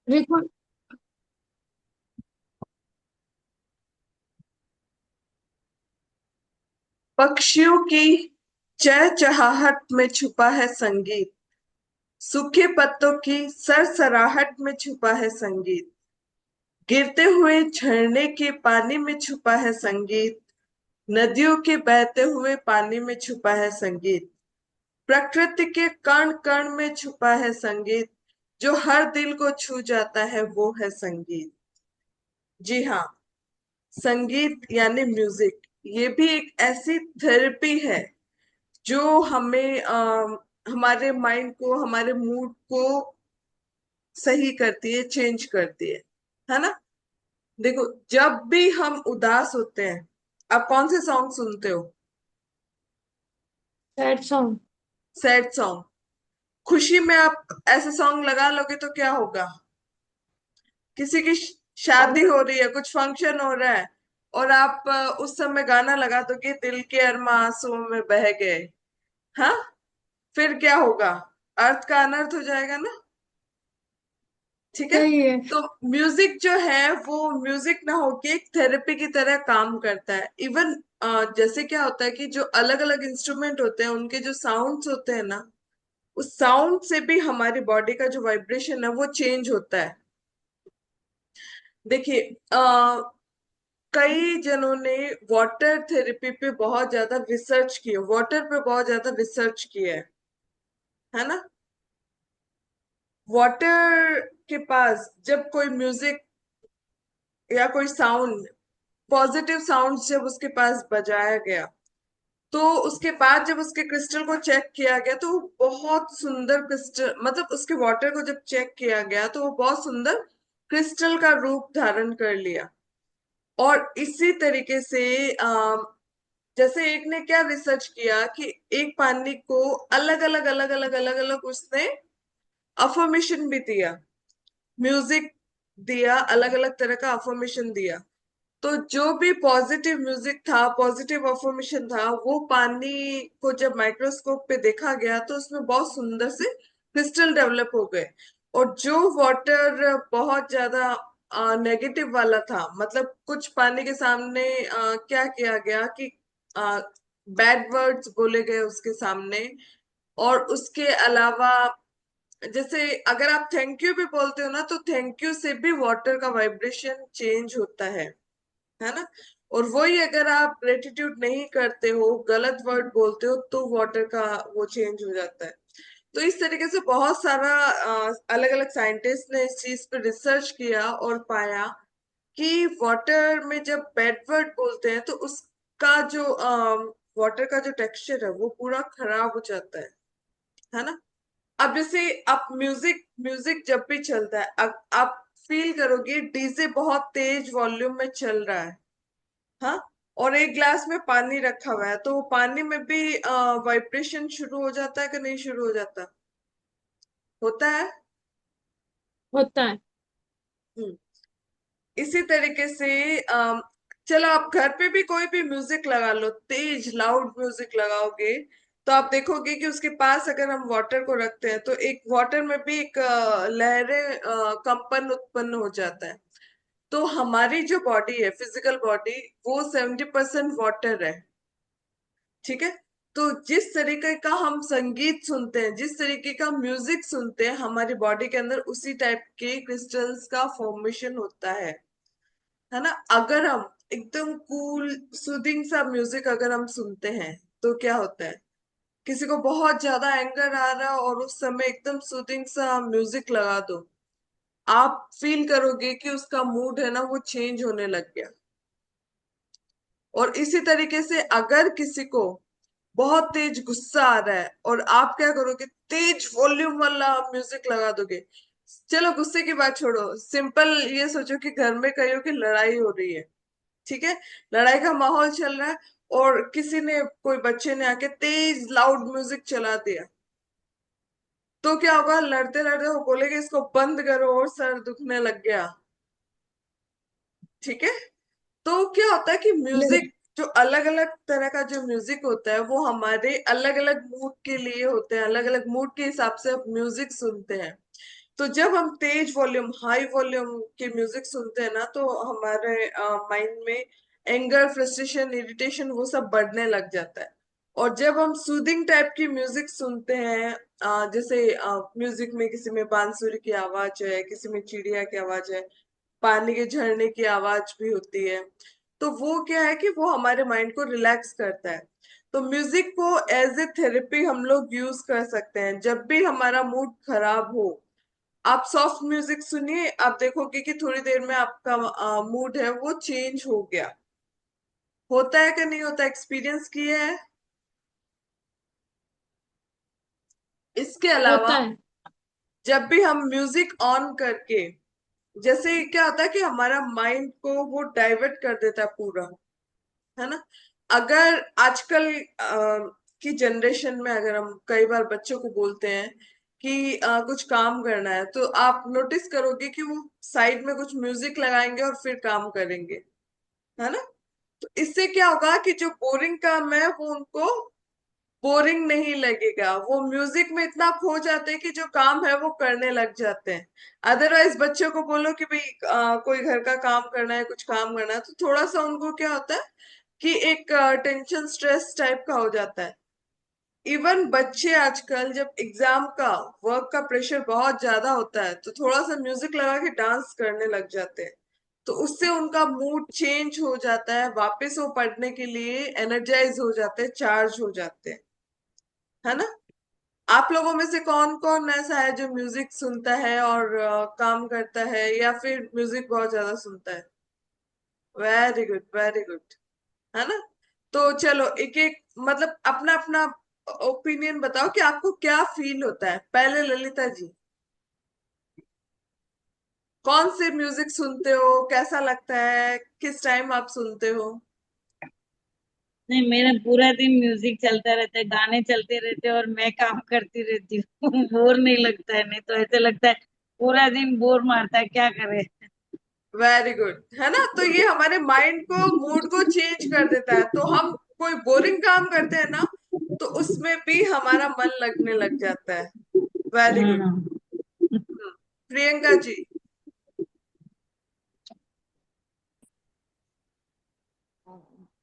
Record. पक्षियों की चहचहाहट में छुपा है संगीत। सूखे पत्तों की सरसराहट में छुपा है संगीत। गिरते हुए झरने के पानी में छुपा है संगीत। नदियों के बहते हुए पानी में छुपा है संगीत। प्रकृति के कण कण में छुपा है संगीत। जो हर दिल को छू जाता है वो है संगीत। जी हाँ, संगीत यानी म्यूजिक, ये भी एक ऐसी थेरेपी है जो हमें हमारे माइंड को, हमारे मूड को सही करती है, चेंज करती है ना। देखो, जब भी हम उदास होते हैं, आप कौन से सॉन्ग सुनते हो? Sad song. Sad song. खुशी में आप ऐसे सॉन्ग लगा लोगे तो क्या होगा? किसी की शादी हो रही है, कुछ फंक्शन हो रहा है, और आप उस समय गाना लगा दोगे, दिल के अरमा आंसुओं में बह गए। हाँ, फिर क्या होगा? अर्थ का अनर्थ हो जाएगा ना। ठीक है। सही है। तो म्यूजिक जो है वो म्यूजिक ना होके एक थेरेपी की तरह काम करता है। इवन जैसे क्या होता है कि जो अलग अलग इंस्ट्रूमेंट होते हैं उनके जो साउंड्स होते हैं ना, उस साउंड से भी हमारी बॉडी का जो वाइब्रेशन है वो चेंज होता है। देखिए, कई जनों ने वाटर थेरेपी पे बहुत ज्यादा रिसर्च की है, वाटर पे बहुत ज्यादा रिसर्च किया है ना। वाटर के पास जब कोई म्यूजिक या कोई साउंड, पॉजिटिव साउंड जब उसके पास बजाया गया, तो उसके बाद जब उसके क्रिस्टल को चेक किया गया तो वो बहुत सुंदर क्रिस्टल, मतलब उसके वाटर को जब चेक किया गया तो वो बहुत सुंदर क्रिस्टल का रूप धारण कर लिया। और इसी तरीके से जैसे एक ने क्या रिसर्च किया कि एक पानी को अलग अलग उसने अफर्मेशन भी दिया, म्यूजिक दिया, अलग अलग तरह का अफर्मेशन दिया। तो जो भी पॉजिटिव म्यूजिक था, पॉजिटिव अफर्मेशन था, वो पानी को जब माइक्रोस्कोप पे देखा गया तो उसमें बहुत सुंदर से क्रिस्टल डेवलप हो गए। और जो वाटर बहुत ज्यादा नेगेटिव वाला था, मतलब कुछ पानी के सामने क्या किया गया कि बैड वर्ड्स बोले गए उसके सामने। और उसके अलावा, जैसे अगर आप थैंक यू भी बोलते हो ना, तो थैंक यू से भी वाटर का वाइब्रेशन चेंज होता है ना। और वही अगर आप ग्रेटिट्यूड नहीं करते हो, गलत वर्ड बोलते हो, तो वाटर का वो चेंज हो जाता है। तो इस तरीके से बहुत सारा अलग अलग साइंटिस्ट ने इस चीज पे रिसर्च किया और पाया कि वाटर में जब बैड वर्ड बोलते हैं तो उसका जो वाटर का जो टेक्सचर है वो पूरा खराब हो जाता है ना। अब जैसे आप म्यूजिक म्यूजिक जब भी चलता है, आप फील करोगे डीजे बहुत तेज वॉल्यूम में चल रहा है। हाँ, और एक ग्लास में पानी रखा हुआ है तो वो पानी में भी वाइब्रेशन शुरू हो जाता है कि नहीं शुरू हो जाता? होता है। होता है। हम्म। इसी तरीके से चलो आप घर पे भी कोई भी म्यूजिक लगा लो, तेज लाउड म्यूजिक लगाओगे, तो आप देखोगे कि उसके पास अगर हम वाटर को रखते हैं तो एक वाटर में भी एक लहरें, कंपन उत्पन्न हो जाता है। तो हमारी जो बॉडी है, फिजिकल बॉडी, वो 70% वाटर है। ठीक है। तो जिस तरीके का हम संगीत सुनते हैं, जिस तरीके का म्यूजिक सुनते हैं, हमारी बॉडी के अंदर उसी टाइप के क्रिस्टल्स का फॉर्मेशन होता है ना। अगर हम एकदम कूल सूदिंग सा म्यूजिक अगर हम सुनते हैं तो क्या होता है? किसी को बहुत ज्यादा एंगर आ रहा है और उस समय एकदम सूदिंग सा म्यूजिक लगा दो, आप फील करोगे कि उसका मूड है ना वो चेंज होने लग गया। और इसी तरीके से अगर किसी को बहुत तेज गुस्सा आ रहा है और आप क्या करोगे, तेज वॉल्यूम वाला म्यूजिक लगा दोगे। चलो गुस्से की बात छोड़ो, सिंपल ये सोचो कि घर में कहियो कि लड़ाई हो रही है। ठीक है, लड़ाई का माहौल चल रहा है और किसी ने, कोई बच्चे ने आके तेज लाउड म्यूजिक चला दिया, तो क्या होगा? लड़ते लड़ते वो बोलेगे इसको बंद करो और सर दुखने लग गया। ठीक है। तो क्या होता है कि लड़- म्यूजिक, जो अलग अलग तरह का जो म्यूजिक होता है वो हमारे अलग अलग मूड के लिए होते हैं, अलग अलग मूड के हिसाब से आप म्यूजिक सुनते हैं। तो जब हम तेज वॉल्यूम हाई वॉल्यूम के म्यूजिक सुनते हैं ना, तो हमारे माइंड में एंगर, फ्रस्ट्रेशन, इरिटेशन वो सब बढ़ने लग जाता है। और जब हम सूदिंग टाइप की म्यूजिक सुनते हैं, जैसे म्यूजिक में किसी में बांसुरी की आवाज है, किसी में चिड़िया की आवाज है, पानी के झरने की आवाज भी होती है, तो वो क्या है कि वो हमारे माइंड को रिलैक्स करता है। तो म्यूजिक को एज ए थेरेपी हम लोग यूज कर सकते हैं जब भी हमारा मूड खराब हो। आप सॉफ्ट म्यूजिक सुनिए, आप देखोगे कि थोड़ी देर में आपका मूड है वो चेंज हो गया। होता है कि नहीं होता, एक्सपीरियंस किया है। इसके अलावा होता है। जब भी हम म्यूजिक ऑन करके, जैसे क्या होता है कि हमारा माइंड को वो डाइवर्ट कर देता है पूरा, है ना। अगर आजकल की जनरेशन में अगर हम कई बार बच्चों को बोलते हैं कि कुछ काम करना है, तो आप नोटिस करोगे कि वो साइड में कुछ म्यूजिक लगाएंगे और फिर काम करेंगे, है ना। तो इससे क्या होगा कि जो बोरिंग काम है वो उनको बोरिंग नहीं लगेगा, वो म्यूजिक में इतना खो जाते हैं कि जो काम है वो करने लग जाते हैं। अदरवाइज बच्चों को बोलो कि भाई कोई घर का काम करना है, कुछ काम करना है, तो थोड़ा सा उनको क्या होता है कि एक टेंशन, स्ट्रेस टाइप का हो जाता है। इवन बच्चे आजकल जब एग्जाम का, वर्क का प्रेशर बहुत ज्यादा होता है, तो थोड़ा सा म्यूजिक लगा के डांस करने लग जाते हैं। तो उससे उनका मूड चेंज हो जाता है, वापस वो पढ़ने के लिए एनर्जाइज हो जाते हैं, चार्ज हो जाते हैं, है ना। आप लोगों में से कौन कौन ऐसा है जो म्यूजिक सुनता है और काम करता है, या फिर म्यूजिक बहुत ज्यादा सुनता है। वेरी गुड, वेरी गुड, है ना। तो चलो एक एक, मतलब अपना अपना ओपिनियन बताओ कि आपको क्या फील होता है। पहले ललिता जी, कौन से म्यूजिक सुनते हो, कैसा लगता है, किस टाइम आप सुनते हो। नहीं, मेरा पूरा दिन म्यूजिक चलता रहता है, गाने चलते रहते हैं और मैं काम करती रहती हूँ। बोर नहीं लगता है, नहीं तो ऐसे लगता है पूरा दिन बोर मारता है, क्या करे। वेरी गुड, है ना। तो ये हमारे माइंड को, मूड को चेंज कर देता है। तो हम कोई बोरिंग काम करते हैं ना, तो उसमें भी हमारा मन लगने लग जाता है। Very good. हाँ। प्रियंका जी।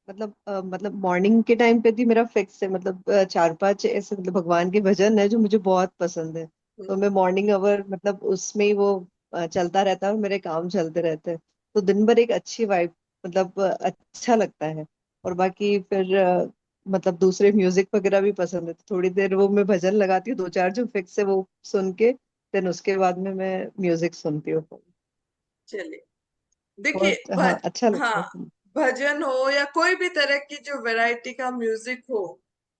मतलब मॉर्निंग के टाइम पे भी मेरा फिक्स है, मतलब चार पांच ऐसे मतलब भगवान के भजन है जो मुझे बहुत पसंद है। तो मैं मॉर्निंग आवर मतलब उसमें ही वो चलता रहता है और मेरे काम चलते रहते हैं। तो दिन भर एक अच्छी वाइब, मतलब अच्छा लगता है। और बाकी फिर मतलब दूसरे म्यूजिक वगैरह भी पसंद है, तो थोड़ी देर वो मैं भजन लगाती हूँ, दो चार जो फिक्स है वो सुन के देन उसके बाद में मैं म्यूजिक सुनती हूँ। चलिए, देखिए बहुत हाँ अच्छा हाँ, लगता है। भजन हो या कोई भी तरह की जो वैरायटी का म्यूजिक हो,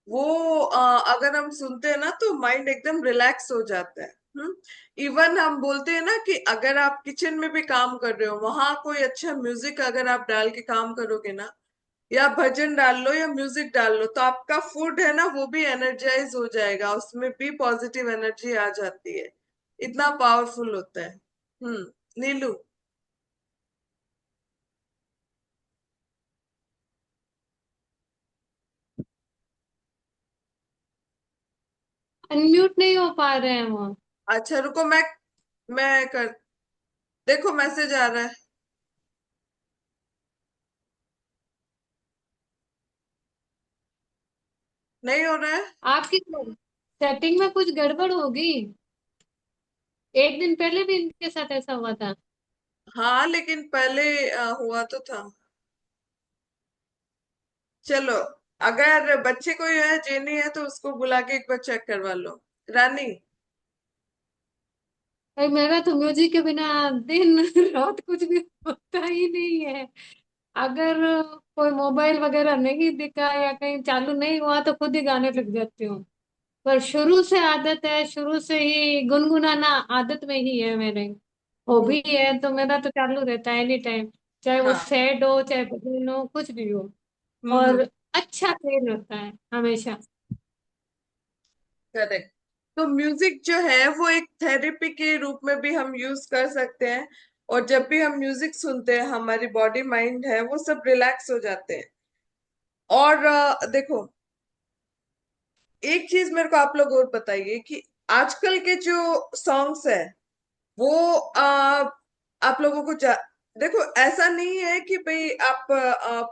वो अगर हम सुनते हैं ना तो माइंड एकदम रिलैक्स हो जाता है। इवन हम बोलते हैं ना कि अगर आप किचन में भी काम कर रहे हो, वहां कोई अच्छा म्यूजिक अगर आप डाल के काम करोगे ना, या भजन डाल लो या म्यूजिक डाल लो, तो आपका फूड है ना वो भी एनर्जाइज हो जाएगा, उसमें भी पॉजिटिव एनर्जी आ जाती है। इतना पावरफुल होता है। नीलू। अनम्यूट नहीं हो पा रहे हैं वो। अच्छा रुको, मैं कर, देखो मैसेज आ रहा है। नहीं हो रहा है। आपकी सेटिंग में कुछ गड़बड़ होगी। एक दिन पहले भी इनके साथ ऐसा हुआ था। हाँ लेकिन पहले हुआ तो था। चलो, अगर बच्चे कोई है, जेनी है, तो उसको बुला के एक बार चेक करवा लो। रानी। भाई मेरा तो म्यूजिक के बिना दिन रात कुछ भी होता ही नहीं है। अगर कोई मोबाइल वगैरह नहीं दिखा या कहीं चालू नहीं हुआ तो खुद ही गाने लग जाती हूँ। पर शुरू से आदत है, शुरू से ही गुनगुनाना आदत में ही है मेरे। हम्म, हॉबी है तो मेरा तो चालू रहता है एनी टाइम। चाहे वो हाँ। सैड हो चाहे भजन हो कुछ भी हो। और हम्म। अच्छा फील होता है हमेशा। करेक्ट। तो म्यूजिक जो है वो एक थेरेपी के रूप में भी हम यूज कर सकते हैं। और जब भी हम म्यूजिक सुनते हैं, हमारी बॉडी माइंड है वो सब रिलैक्स हो जाते हैं। और देखो, एक चीज मेरे को आप लोग और बताइए कि आजकल के जो सॉन्ग्स है, वो आप लोगों को देखो, ऐसा नहीं है कि भाई आप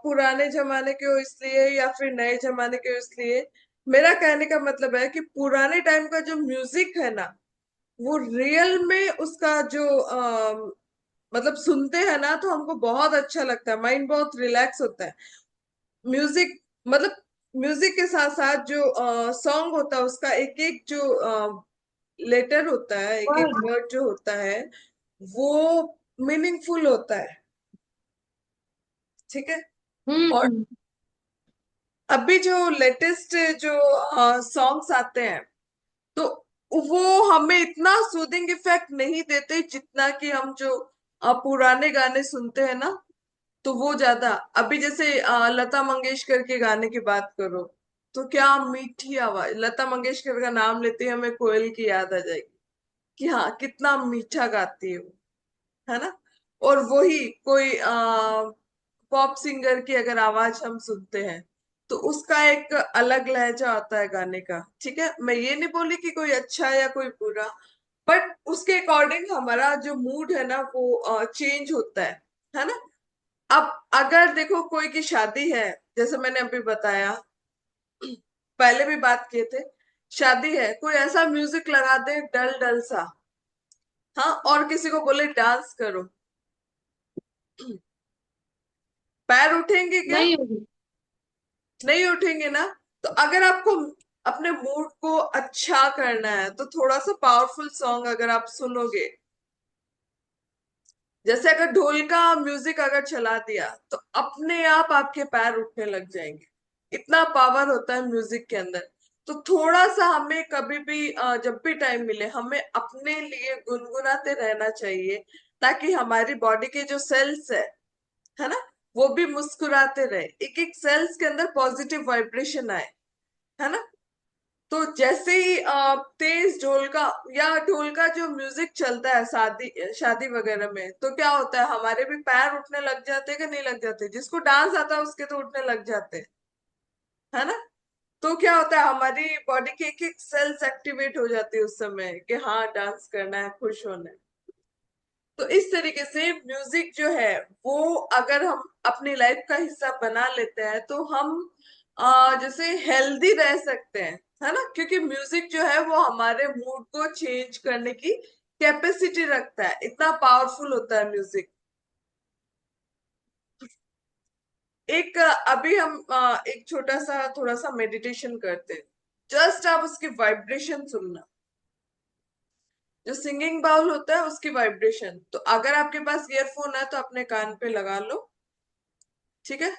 पुराने जमाने के हो इसलिए या फिर नए जमाने के हो इसलिए। मेरा कहने का मतलब है कि पुराने टाइम का जो म्यूजिक है ना, वो रियल में उसका जो मतलब सुनते हैं ना तो हमको बहुत अच्छा लगता है, माइंड बहुत रिलैक्स होता है। म्यूजिक मतलब म्यूजिक के साथ साथ जो सॉन्ग होता है उसका एक एक जो लेटर होता है, एक एक वर्ड। वर्ड जो होता है वो मीनिंगफुल होता है। ठीक है। और हम्म। अभी जो लेटेस्ट जो सॉन्ग्स आते हैं तो वो हमें इतना सूदिंग इफेक्ट नहीं देते जितना कि हम जो पुराने गाने सुनते हैं ना, तो वो ज्यादा। अभी जैसे लता मंगेशकर के गाने की बात करो, तो क्या मीठी आवाज! लता मंगेशकर का नाम लेते ही हमें कोयल की याद आ जाएगी कि हाँ कितना मीठा गाती है वो, है ना। और वही कोई पॉप सिंगर की अगर आवाज हम सुनते हैं तो उसका एक अलग लहजा आता है गाने का। ठीक है, मैं ये नहीं बोली कि कोई अच्छा है या कोई बुरा, बट उसके अकॉर्डिंग हमारा जो मूड है ना वो चेंज होता है ना। अब अगर देखो कोई की शादी है, जैसे मैंने अभी बताया, पहले भी बात किए थे, शादी है, कोई ऐसा म्यूजिक लगा दे डल डल सा, हाँ, और किसी को बोले डांस करो, पैर उठेंगे क्या? नहीं होगी। नहीं उठेंगे ना। तो अगर आपको अपने मूड को अच्छा करना है तो थोड़ा सा पावरफुल सॉन्ग अगर आप सुनोगे, जैसे अगर ढोल का म्यूजिक अगर चला दिया तो अपने आप आपके पैर उठने लग जाएंगे। इतना पावर होता है म्यूजिक के अंदर। तो थोड़ा सा हमें कभी भी जब भी टाइम मिले हमें अपने लिए गुनगुनाते रहना चाहिए, ताकि हमारी बॉडी के जो सेल्स है ना, वो भी मुस्कुराते रहे, एक एक सेल्स के अंदर पॉजिटिव वाइब्रेशन आए, है ना। तो जैसे ही तेज ढोल का या ढोल का जो म्यूजिक चलता है शादी शादी वगैरह में, तो क्या होता है, हमारे भी पैर उठने लग जाते हैं कि नहीं लग जाते? जिसको डांस आता है उसके तो उठने लग जाते हैं, है ना। तो क्या होता है, हमारी बॉडी के एक एक सेल्स एक्टिवेट हो जाती है उस समय कि हाँ डांस करना है, खुश होना है। तो इस तरीके से म्यूजिक जो है वो अगर हम अपनी लाइफ का हिस्सा बना लेते हैं तो हम जैसे हेल्दी रह सकते हैं, है ना। क्योंकि म्यूजिक जो है वो हमारे मूड को चेंज करने की कैपेसिटी रखता है, इतना पावरफुल होता है म्यूजिक। एक अभी हम एक छोटा सा थोड़ा सा मेडिटेशन करते हैं। जस्ट आप उसकी वाइब्रेशन सुनना, जो सिंगिंग बाउल होता है उसकी वाइब्रेशन। तो अगर आपके पास ईयरफोन है तो अपने कान पे लगा लो, ठीक है।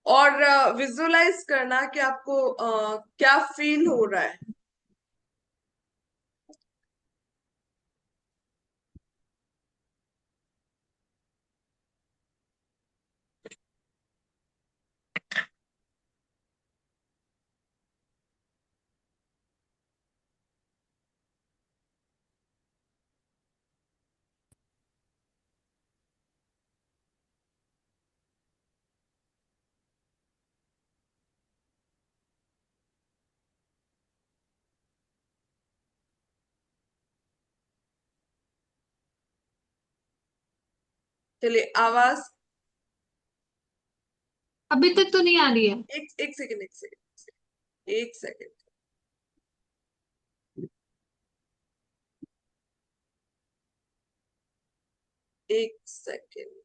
और विजुअलाइज करना कि आपको क्या फील हो रहा है। चलिए आवाज, अभी तक तो नहीं आ रही है। एक एक सेकेंड, एक सेकेंड, एक सेकेंड, एक सेकेंड।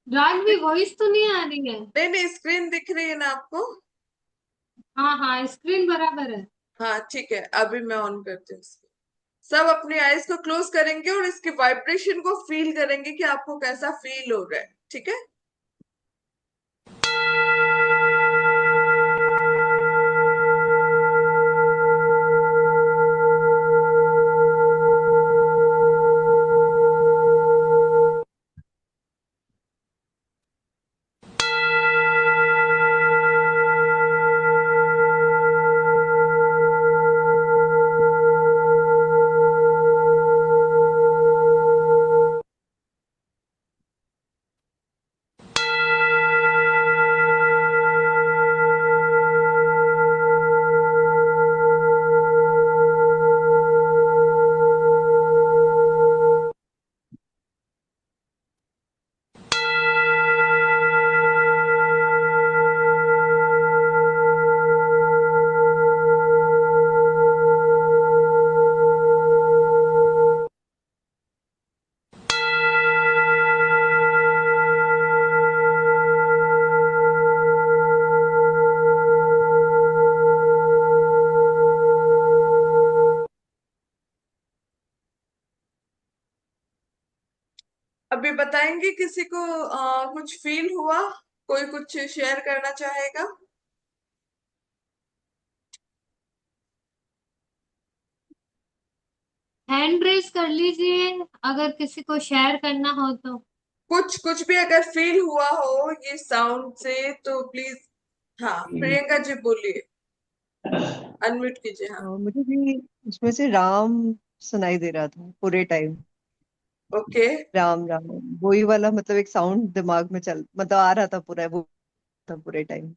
राघवी, वॉइस तो नहीं आ रही है। नहीं नहीं, स्क्रीन दिख रही है ना आपको? हाँ हाँ, स्क्रीन बराबर है। हाँ ठीक है, अभी मैं ऑन करती हूँ इसको। सब अपनी आईज को क्लोज करेंगे और इसके वाइब्रेशन को फील करेंगे कि आपको कैसा फील हो रहा है, ठीक है। अभी बताएंगे किसी को कुछ फील हुआ, कोई कुछ शेयर करना चाहेगा? हैंड रेस कर लीजिए अगर किसी को शेयर करना हो तो। कुछ कुछ भी अगर फील हुआ हो ये साउंड से तो प्लीज। हाँ प्रियंका जी बोलिए, अनम्यूट कीजिए। हाँ मुझे भी उसमें से राम सुनाई दे रहा था पूरे टाइम। ओके, राम राम, वही वाला मतलब एक साउंड दिमाग में चल मतलब आ रहा था पूरा वो था पूरे टाइम।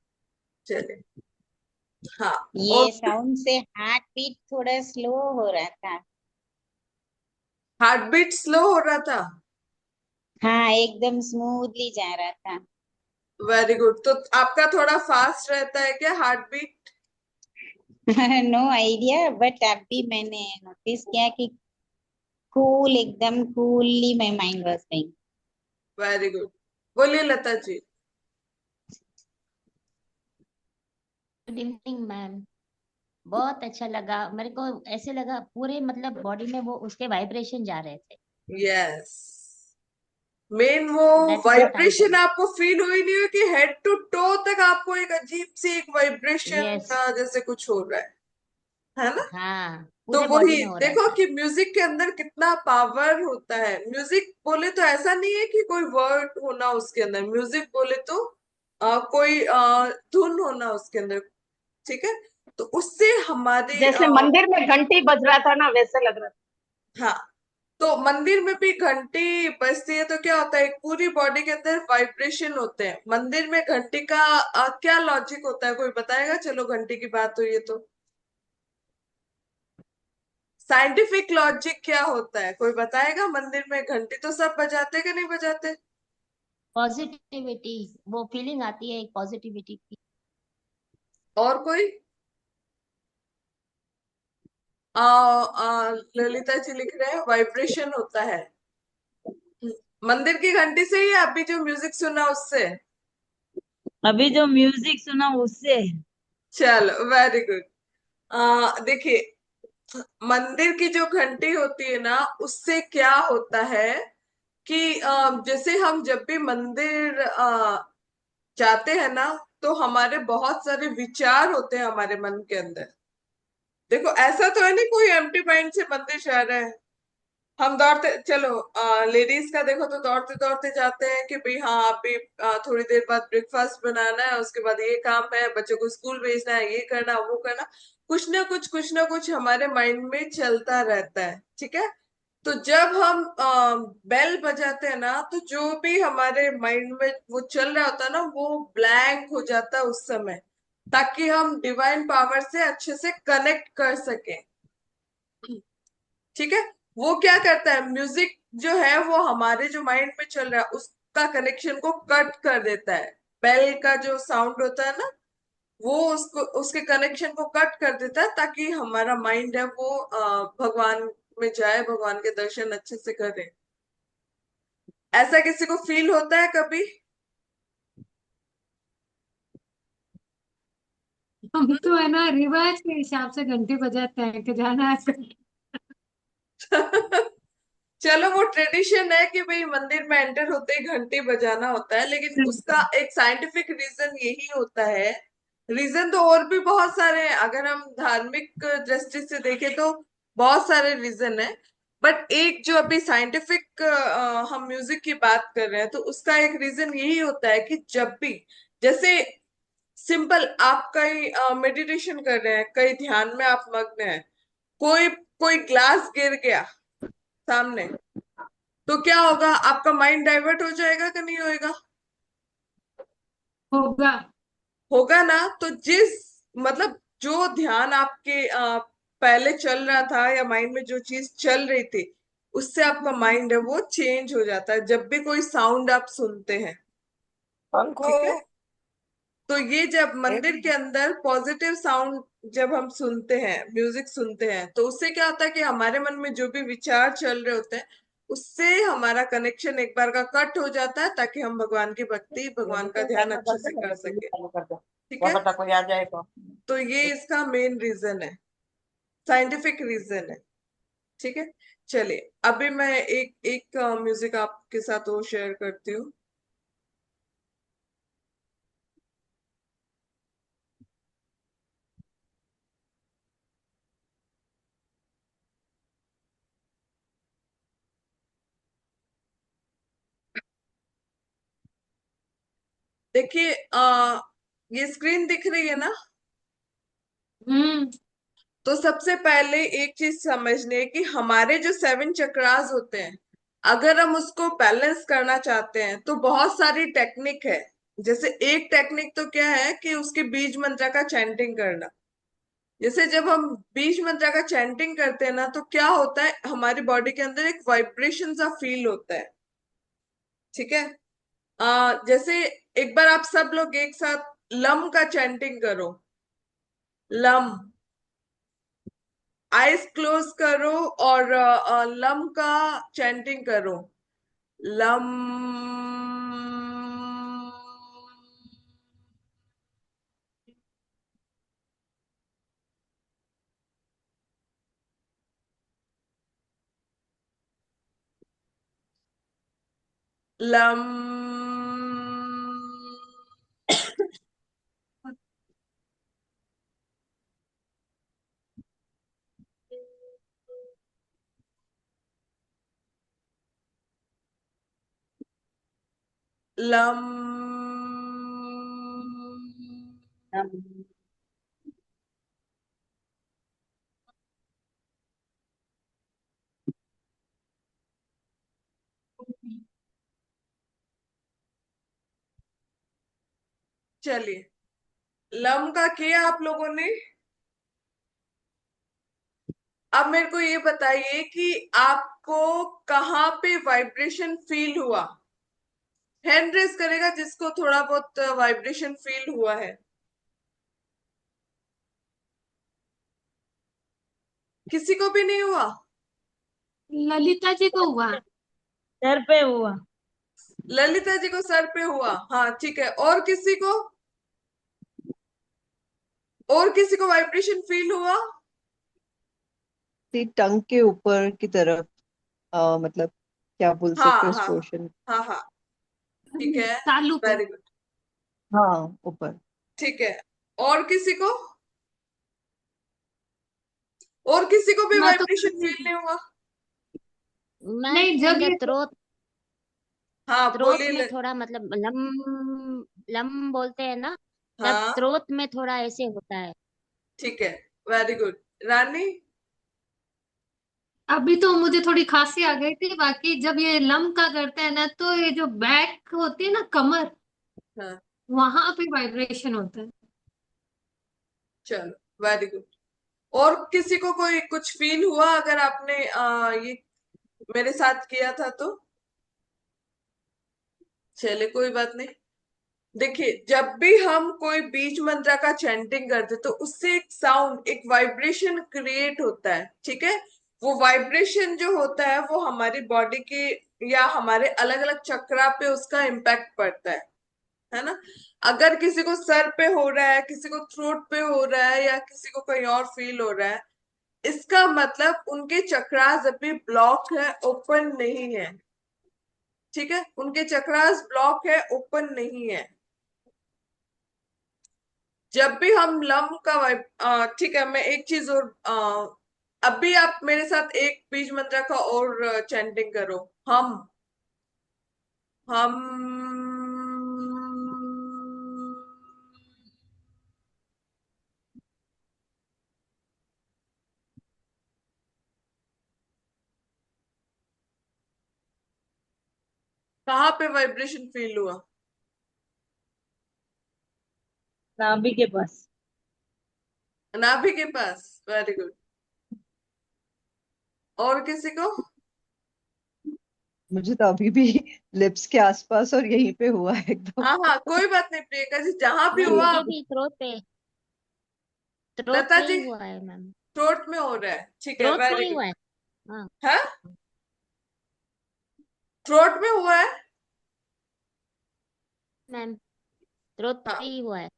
चलिए। हाँ ये और साउंड से हार्ट बीट थोड़ा स्लो हो रहा था। हार्ट बीट स्लो हो रहा था। हाँ, एकदम स्मूथली जा रहा था। Very good. तो आपका थोड़ा फास्ट रहता है क्या heart beat? No idea, but अभी मैंने नोटिस किया कि कूल, एकदम coolly my mind was going. Very good. बोलिए Lata ji. Good evening ma'am. बहुत अच्छा लगा मेरे को, ऐसे लगा पूरे मतलब बॉडी में वो उसके वाइब्रेशन जा रहे थे। यस, मेन वो that is what I am vibration telling. आपको फील हुई नहीं हो कि हेड टू टो तक आपको एक अजीब सी एक वाइब्रेशन यस, जैसे कुछ हो रहा है ना? हाँ तो पूरे बॉडी वही में हो रहा देखो था। कि म्यूजिक के अंदर कितना पावर होता है। म्यूजिक बोले तो ऐसा नहीं है कि कोई वर्ड होना उसके अंदर, म्यूजिक बोले तो कोई धुन होना उसके अंदर, ठीक है। तो उससे हमारे जैसे मंदिर में घंटी बज रहा था ना, वैसे लग रहा हाँ, तो मंदिर में भी घंटी बजती है तो क्या होता है, एक पूरी बॉडी के अंदर वाइब्रेशन होते हैं। मंदिर में घंटी का क्या लॉजिक होता है, कोई बताएगा? चलो घंटी की बात हुई है तो साइंटिफिक लॉजिक क्या होता है, कोई बताएगा? मंदिर में घंटी तो सब बजाते कि नहीं बजाते? पॉजिटिविटी, वो फीलिंग आती है एक पॉजिटिविटी की। और कोई? ललिता जी लिख रहे हैं वाइब्रेशन होता है मंदिर की घंटी से, ही अभी जो म्यूजिक सुना उससे? अभी जो म्यूजिक सुना उससे। चलो वेरी गुड। देखिए, मंदिर की जो घंटी होती है ना उससे क्या होता है कि जैसे हम जब भी मंदिर जाते हैं ना तो हमारे बहुत सारे विचार होते हैं हमारे मन के अंदर। देखो ऐसा तो है नहीं कोई एम्प्टी माइंड से मंदिर जा रहा है। हम दौड़ते, चलो लेडीज का देखो तो दौड़ते दौड़ते जाते हैं कि भाई हाँ अभी थोड़ी देर बाद ब्रेकफास्ट बनाना है, उसके बाद ये काम है, बच्चों को स्कूल भेजना है, ये करना वो करना, कुछ ना कुछ हमारे माइंड में चलता रहता है, ठीक है। तो जब हम बेल बजाते हैं ना तो जो भी हमारे माइंड में वो चल रहा होता है ना वो ब्लैंक हो जाता है उस समय, ताकि हम डिवाइन पावर से अच्छे से कनेक्ट कर सकें, ठीक है। वो क्या करता है, म्यूजिक जो है वो हमारे जो माइंड में चल रहा है उसका कनेक्शन को कट कर देता है। बेल का जो साउंड होता है ना वो उसको उसके कनेक्शन को कट कर देता है ताकि हमारा माइंड है वो भगवान में जाए, भगवान के दर्शन अच्छे से करे। ऐसा किसी को फील होता है कभी? हम तो है ना रिवाज के हिसाब से घंटी बजाते हैं कि जाना है। चलो वो ट्रेडिशन है कि भाई मंदिर में एंटर होते ही घंटी बजाना होता है, लेकिन उसका एक साइंटिफिक रीजन यही होता है। रीजन तो और भी बहुत सारे हैं, अगर हम धार्मिक दृष्टि से देखें तो बहुत सारे रीजन है। बट एक जो अभी साइंटिफिक हम म्यूजिक की बात कर रहे हैं, तो उसका एक रीजन यही होता है कि जब भी, जैसे सिंपल आप कहीं मेडिटेशन कर रहे हैं, कहीं ध्यान में आप मग्न हैं, कोई कोई ग्लास गिर गया सामने, तो क्या होगा? आपका माइंड डाइवर्ट हो जाएगा कि नहीं होएगा? होगा। होगा ना। तो जिस, मतलब जो ध्यान आपके पहले चल रहा था, या माइंड में जो चीज चल रही थी, उससे आपका माइंड है वो चेंज हो जाता है जब भी कोई साउंड आप सुनते हैं। ठीक है। तो ये जब मंदिर के अंदर पॉजिटिव साउंड जब हम सुनते हैं, म्यूजिक सुनते हैं, तो उससे क्या होता है कि हमारे मन में जो भी विचार चल रहे होते हैं, उससे हमारा कनेक्शन एक बार का कट हो जाता है, ताकि हम भगवान की भक्ति, भगवान का ध्यान अच्छे से कर सके। ठीक है। तो ये इसका मेन रीजन है, साइंटिफिक रीजन है। ठीक है। चलिए, अभी मैं एक एक म्यूजिक आपके साथ वो शेयर करती हूँ। देखिए, ये स्क्रीन दिख रही है ना? हम्म। तो सबसे पहले एक चीज समझनी है कि हमारे जो 7 चक्रास होते हैं, अगर हम उसको बैलेंस करना चाहते हैं तो बहुत सारी टेक्निक है। जैसे एक टेक्निक तो क्या है कि उसके बीज मंत्र का चैंटिंग करना। जैसे जब हम बीज मंत्र का चैंटिंग करते हैं ना, तो क्या होता है, हमारी बॉडी के अंदर एक वाइब्रेशन सा फील होता है। ठीक है। जैसे एक बार आप सब लोग एक साथ लम का चैंटिंग करो। लम, आइज क्लोज करो और लम का चैंटिंग करो। लम। लम। लम। चलिए, लम का किया आप लोगों ने। अब मेरे को ये बताइए कि आपको कहाँ पे वाइब्रेशन फील हुआ? हैंड रेस करेगा जिसको थोड़ा बहुत वाइब्रेशन फील हुआ है। किसी को भी नहीं हुआ? ललिता जी को हुआ। सर पे हुआ। ललिता जी को सर पे हुआ, हाँ ठीक है। और किसी को? और किसी को वाइब्रेशन फील हुआ? टंग के ऊपर की तरफ, मतलब क्या बोल हाँ सकते हैं उस हाँ पोर्शन। हाँ हाँ। ठीक है। तालू पे। Very good. हाँ, ऊपर। ठीक है। और किसी को? और किसी को भी मैं तो वाइब्रेशन फील नहीं हुआ? मैं नहीं, इन जब द ये थ्रोट, हाँ थ्रोट बोलिए। में थोड़ा मतलब लम, लम बोलते हैं ना, तब हाँ थ्रोट में थोड़ा ऐसे होता है। ठीक है। Very good. रानी? अभी तो मुझे थोड़ी खांसी आ गई थी, बाकी जब ये लम का करते हैं ना, तो ये जो बैक होती है ना, कमर, हाँ वहां पे वाइब्रेशन होता है। चलो, वेरी गुड। और किसी को कोई कुछ फील हुआ अगर आपने ये मेरे साथ किया था तो? चले, कोई बात नहीं। देखिए, जब भी हम कोई बीज मंत्र का चैंटिंग करते तो उससे एक साउंड, एक वाइब्रेशन क्रिएट होता है। ठीक है। वो वाइब्रेशन जो होता है वो हमारी बॉडी के या हमारे अलग अलग चक्रा पे उसका इम्पैक्ट पड़ता है। है ना। अगर किसी को सर पे हो रहा है, किसी को थ्रोट पे हो रहा है, या किसी को कहीं और फील हो रहा है, इसका मतलब उनके चक्रास अभी ब्लॉक है, ओपन नहीं है। ठीक है, उनके चक्रास ब्लॉक है, ओपन नहीं है। जब भी हम लम का ठीक है, मैं एक चीज और अभी आप मेरे साथ एक बीज मंत्र का और चैंटिंग करो। हम कहाँ पे वाइब्रेशन फील हुआ? नाभि के पास। नाभि के पास, वेरी गुड। और किसी को? मुझे तो अभी भी लिप्स के आसपास और यहीं पे हुआ है एकदम। हाँ हाँ, कोई बात नहीं प्रियंका जी, जहां भी मैम हुआ मुझे आप। भी थ्रोट लता पे ही जी, हुआ है मैम। थ्रोट में हो रहा है, ठीक है, थ्रोट पे वेरी ही गुड। हुआ है। हाँ है, थ्रोट में हुआ है। मैम, थ्रोट पे हाँ, ही हुआ है।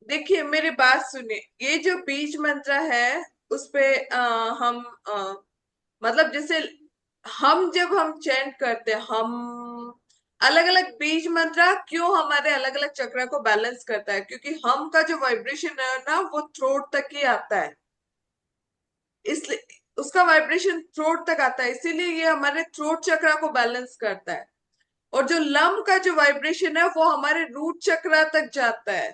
देखिए मेरी बात सुनिए, ये जो बीज मंत्र है उस पे हम मतलब जैसे जब हम चैंट करते हैं, हम अलग अलग बीज मंत्र क्यों हमारे अलग अलग चक्र को बैलेंस करता है, क्योंकि हम का जो वाइब्रेशन है ना वो थ्रोट तक ही आता है। इसलिए उसका वाइब्रेशन थ्रोट तक आता है, इसीलिए ये हमारे थ्रोट चक्र को बैलेंस करता है। और जो लम का जो वाइब्रेशन है वो हमारे रूट चक्र तक जाता है।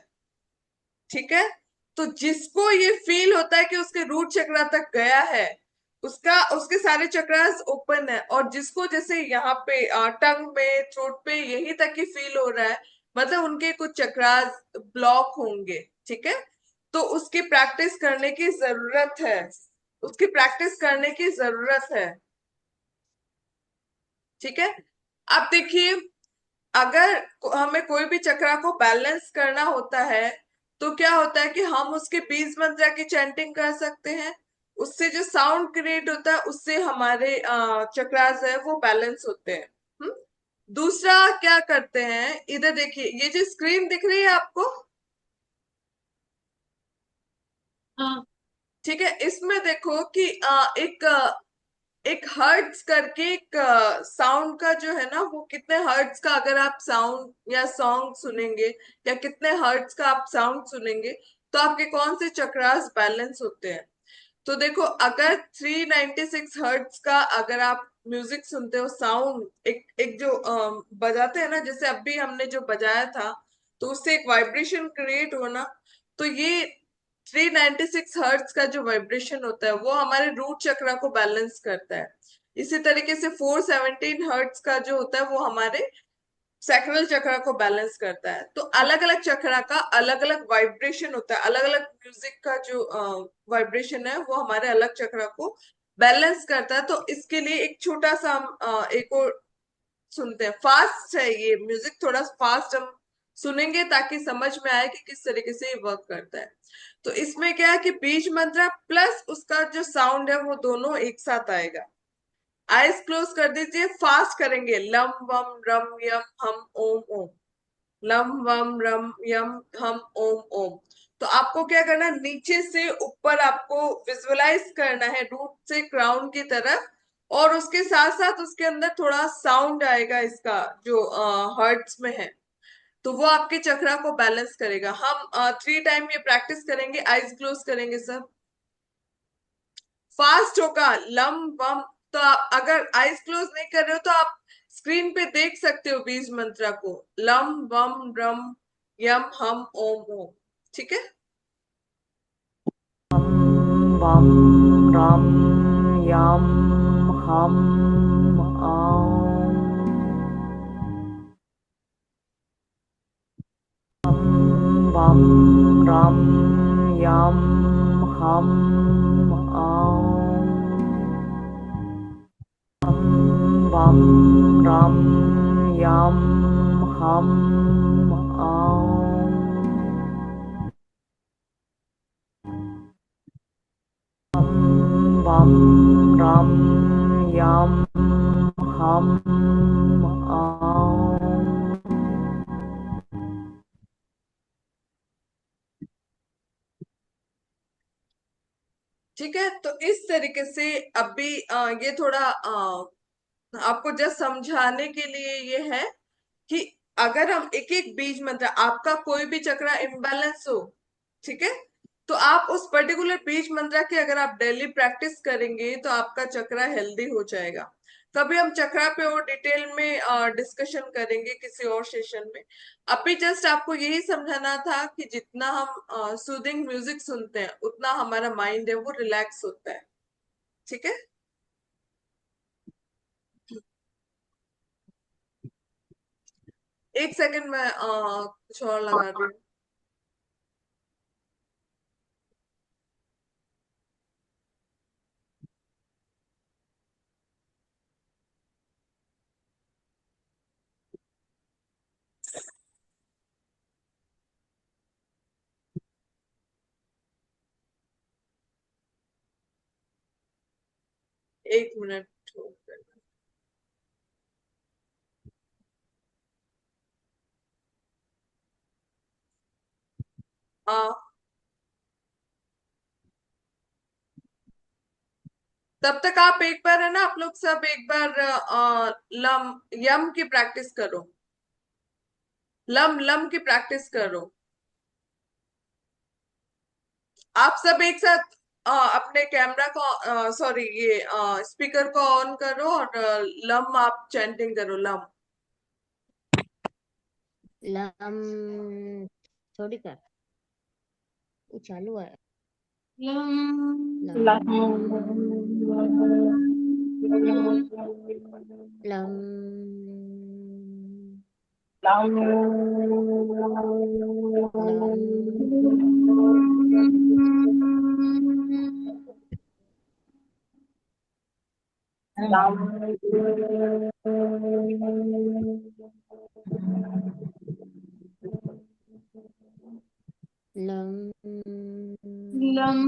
ठीक है, तो जिसको ये फील होता है कि उसके रूट चक्र तक गया है, उसका उसके सारे चक्रास ओपन है। और जिसको जैसे यहाँ पे टंग में, थ्रोट पे यहीं तक ही फील हो रहा है, मतलब उनके कुछ चक्रास ब्लॉक होंगे। ठीक है, तो उसकी प्रैक्टिस करने की जरूरत है, उसकी प्रैक्टिस करने की जरूरत है। ठीक है, अब देखिए, अगर हमें कोई भी चक्रा को बैलेंस करना होता है तो क्या होता है कि हम उसके बीज मंत्र की चैंटिंग कर सकते हैं। उससे जो साउंड क्रिएट होता है उससे हमारे चक्रास है वो बैलेंस होते हैं। हम्म? दूसरा क्या करते हैं, इधर देखिए, ये जो स्क्रीन दिख रही है आपको, हाँ ठीक है, इसमें देखो कि एक हर्ट्ज करके एक साउंड का जो है ना, वो कितने हर्ट्ज का अगर आप साउंड या सॉन्ग सुनेंगे, या कितने हर्ट्ज का आप साउंड सुनेंगे, तो आपके कौन से चक्रास बैलेंस होते हैं। तो देखो, अगर 396 हर्ट्ज का अगर आप म्यूजिक सुनते हो, साउंड एक एक जो बजाते हैं ना, जैसे अभी हमने जो बजाया था, तो उससे एक वाइब्रेशन क्रिएट होना, तो ये 396 हर्ट्ज का जो वाइब्रेशन होता है वो हमारे रूट चक्र को बैलेंस करता है। इसी तरीके से 417 हर्ट्ज का जो होता है वो हमारे सैक्रल चक्र को बैलेंस करता है। तो अलग अलग चक्र का अलग अलग वाइब्रेशन होता है, अलग अलग म्यूजिक का जो वाइब्रेशन है वो हमारे अलग चक्र को बैलेंस करता है। तो इसके लिए एक छोटा सा हम एक और सुनते हैं। फास्ट है ये म्यूजिक, थोड़ा फास्ट हम सुनेंगे ताकि समझ में आए कि किस तरीके से ये वर्क करता है। तो इसमें क्या है कि बीज मंत्र प्लस उसका जो साउंड है वो दोनों एक साथ आएगा। आइज क्लोज कर दीजिए, फास्ट करेंगे। लम वम रम यम हम ओम ओम। लम वम रम यम हम ओम ओम। तो आपको क्या करना है, नीचे से ऊपर आपको विजुअलाइज करना है, रूट से क्राउन की तरफ। और उसके साथ साथ उसके अंदर थोड़ा साउंड आएगा इसका जो हर्ट्स में है, तो वो आपके चक्रा को बैलेंस करेगा। हम 3 टाइम ये प्रैक्टिस करेंगे, आइज क्लोज करेंगे सब, फास्ट होगा। लम वम, तो आप अगर आइज क्लोज नहीं कर रहे हो तो आप स्क्रीन पे देख सकते हो बीज मंत्रा को, लम वम रम यम हम ओम ओम। ठीक है, वम रम यम हम आम वम रम यम हम आम वम रम यम हम आम वम रम यम हम आम ठीक है, तो इस तरीके से अभी ये थोड़ा आपको जस्ट समझाने के लिए ये है कि अगर हम एक एक बीज मंत्र, आपका कोई भी चक्र इम्बैलेंस हो, ठीक है, तो आप उस पर्टिकुलर बीज मंत्र की अगर आप डेली प्रैक्टिस करेंगे तो आपका चक्र हेल्दी हो जाएगा। कभी हम चक्रा पे और डिटेल में डिस्कशन करेंगे किसी और सेशन में। अभी जस्ट आपको यही समझाना था कि जितना हम सूदिंग म्यूजिक सुनते हैं उतना हमारा माइंड है वो रिलैक्स होता है। ठीक है, एक सेकंड में कुछ और लगा रही हूँ। एक मिनट hold करना। तब तक आप एक बार, है ना, आप लोग सब एक बार लम यम की प्रैक्टिस करो, लम लम की प्रैक्टिस करो। आप सब एक साथ अपने कैमरा को, सॉरी, ये स्पीकर को ऑन करो और लम आप चैंटिंग करो, लम। लम थोड़ी कर, वो चालू है। Lump lump lump lump lump lump lump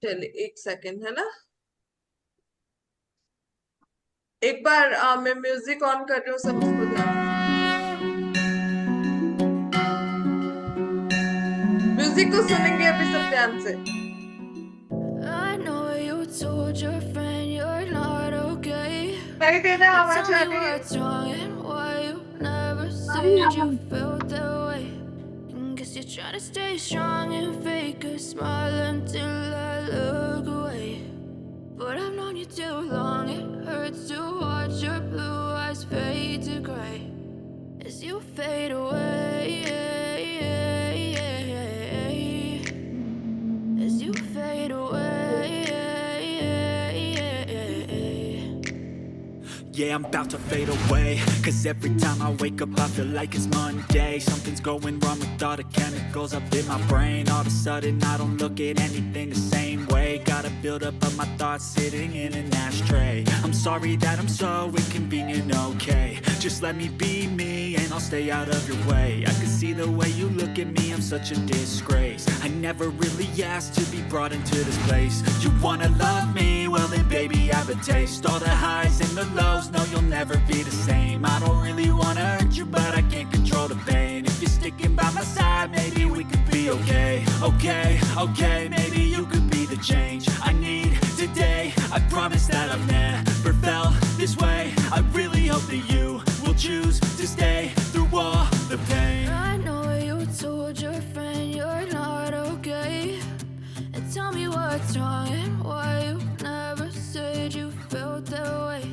चलिए एक सेकंड, है ना, एक बार मैं म्यूजिक ऑन कर रही हूँ, सब उसको ध्यान। म्यूजिक को सुनेंगे अभी सब ध्यान से। I know you told your friend you're not okay. नहीं देना आवाज Tell आ me रही है। what's wrong and why you never said you felt that way. And guess you're trying to stay strong and fake a smile until I look away. But I've known you too long, it hurts to watch your blue eyes fade to gray as you fade away. As you fade away. Yeah, I'm about to fade away, cause every time I wake up I feel like it's Monday. Something's going wrong with all the chemicals up in my brain. All of a sudden I don't look at anything the same way. Gotta build up of my thoughts sitting in an ashtray. I'm sorry that I'm so inconvenient, okay. Just let me be me and I'll stay out of your way. I can see the way you look at me, I'm such a disgrace. I never really asked to be brought into this place. You wanna love me? Well then baby have a taste. All the highs and the lows, no you'll never be the same. I don't really wanna hurt you but I can't control the pain. If you're sticking by my side, maybe we could be okay. Okay, maybe you could be the change I need today. I promise that I've never felt this way. I really hope that you will choose to stay through all the pain. I know you told your friend you're not okay. And tell me what's wrong and why you never said you felt that way.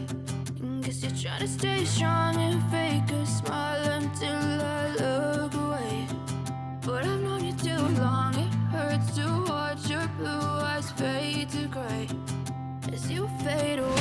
And guess you're trying to stay strong and fake a smile until I look away. But I've known you too long. It hurts to watch your blue eyes fade to gray as you fade away.